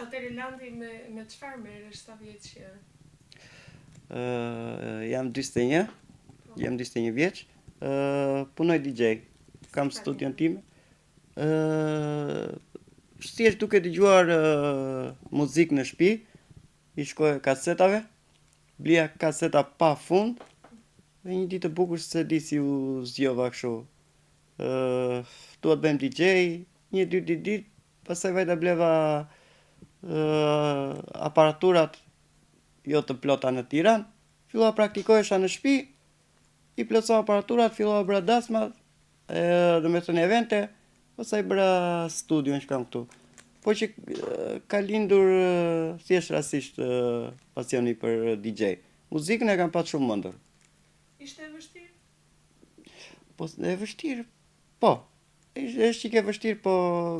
Atëri Landi me çfarë merresh sa vjeç je? Jam 41, jam 41 vjeç. Punoj DJ. Kam studion tim. Thjesht duke dëgjuar muzikë në shtëpi, i shkoj kasetave, blija kaseta pa fund, dhe një ditë e bukur se di si u zgjova kështu. Dua të bëjmë DJ, një ditë, pastaj vajta bleva aparaturat jo të plota në Tiranë, fillova praktikohesha në shtëpi, i plotësova aparaturat, fillova bëra dasmat, do me thënë evente, pastaj bëra studion që kam këtu. Po që ka lindur thjesht rastisht pasioni për DJ. Muzikën e kam pasur shumë mendur. Ishte e vështirë? Po e vështirë, po. Është që ke vështirë, po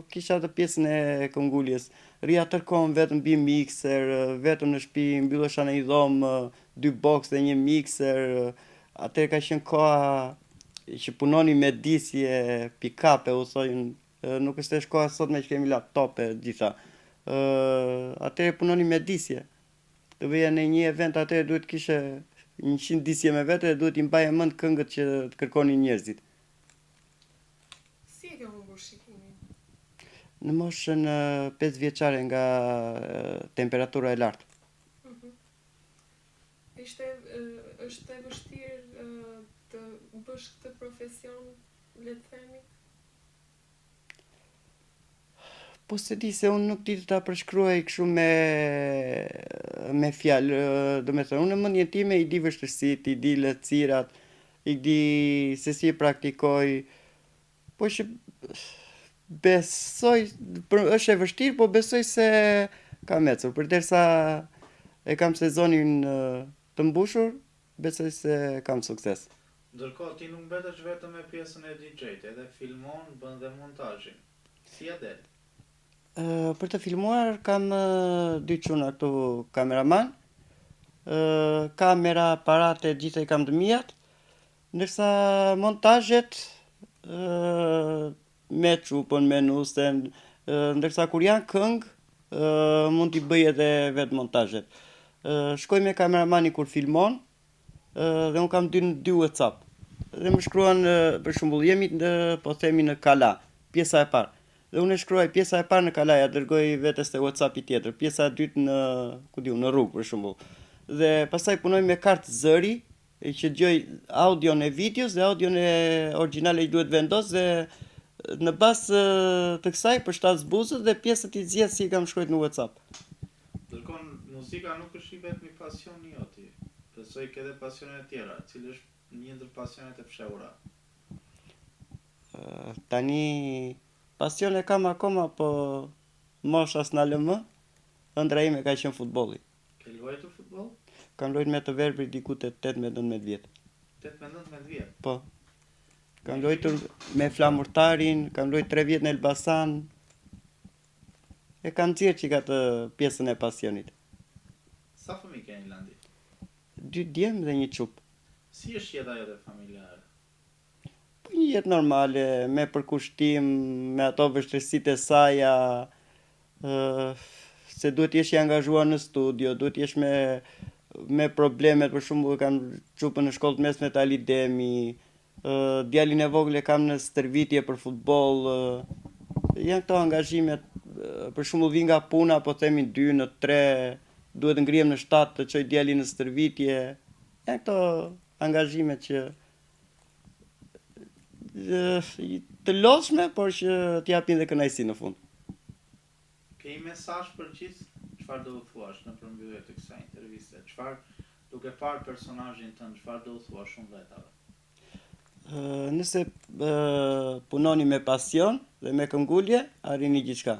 kisha të pjesën e kënguljes. Rria tërkohën vetëm mbi mikser, vetëm në shtëpi, mbyllesha në një dhomë 2 box dhe një mikser. Atëherë ka qenë koha që punoni me disje pick-up, u thojnë, nuk është koha sot me që kemi laptope gjitha. Atëherë punoni me disje. Të bëja në një event, atëherë duhet kishe 100 disje me vete, duhet i mbaje mend këngët që të kërkonin njerëzit. Si e ke humbur shikimin? Në moshën 5 vjeçare nga temperatura e lartë. Është e vështirë të bësh këtë profesion, le të themi? Po se di se unë nuk di të ta përshkruaj kështu me fjalë, do me thënë, unë në mendjen time i di vështirësitë, i di lehtësirat, i di se si e praktikoj, po që besoj, është e vështirë, po besoj se kam ecur, përderisa e kam sezonin të mbushur, besoj se kam sukses. Ndërkohë ti nuk mbetesh vetëm me pjesën e DJ-t, edhe filmon, bën dhe montazhin. Si ja del? Për të filmuar kam 2 çuna këtu kameraman, kamera, aparate, gjitha i kam të mijat, ndërsa montazhet me çupën, me nusen, ndërsa kur janë këngë, mund t'i bëj edhe vetë montazhet. Shkoj me kameramani kur filmon, dhe unë kam 2 WhatsApp. Dhe më shkruan, për shembull, jemi po themi në Kala, pjesa e parë. Dhe unë e shkruaj pjesa e parë në Kala, ja dërgoj vetes te WhatsApp-i tjetër, pjesa e dytë në rrugë për shembull. Dhe pastaj punoj me kartë zëri, që dëgjoj audion e videos dhe audion e origjinale që duhet vendos dhe në bazë të kësaj përshtat zbuzët dhe pjesët i zgjedh si i kam shkruajtur në WhatsApp. Ndërkohë muzika nuk është vetëm pasioni joti. Besoj ke edhe pasione tjera, cili është një ndër pasionet e fshehura. Tani pasione kam akoma, po mosha s'na lë më, ëndra ime ka qenë futbolli. Ke luajtur futboll? Kam luajtur me të verbër diku te 18-19 vjet. 18-19 vjet? Po. Kam luajtur me Flamurtarin, kam luajtur 3 vjet në Elbasan. E kam nxjerrë që të pjesën e pasionit. Sa fëmijë ke në Landi? 2 djem dhe 1 çup. Si është jeta jote familjare? Po një jetë normale, me përkushtim, me ato vështirësitë e saja, se duhet jesh i angazhuar në studio, duhet jesh me problemet, për shembull kam çupën në shkollë mesme të Alidemi, djalin e vogël e kam në stërvitje për futboll, janë këto angazhimet, për shembull vi nga puna, po themi 2 në 3, duhet ngrihem në 7 të çoj djalin në stërvitje, janë këto angazhimet që të lodhshme, por që t'japin dhe kënaqësi në fund. Ke një mesazh për gjithë? Çfarë do të thuash në përmbyllje të kësaj interviste? Çfarë duke parë personazhin tënd, çfarë do të thuash shumë vetave? Nëse punoni me pasion dhe me këngulje, arrini gjithçka.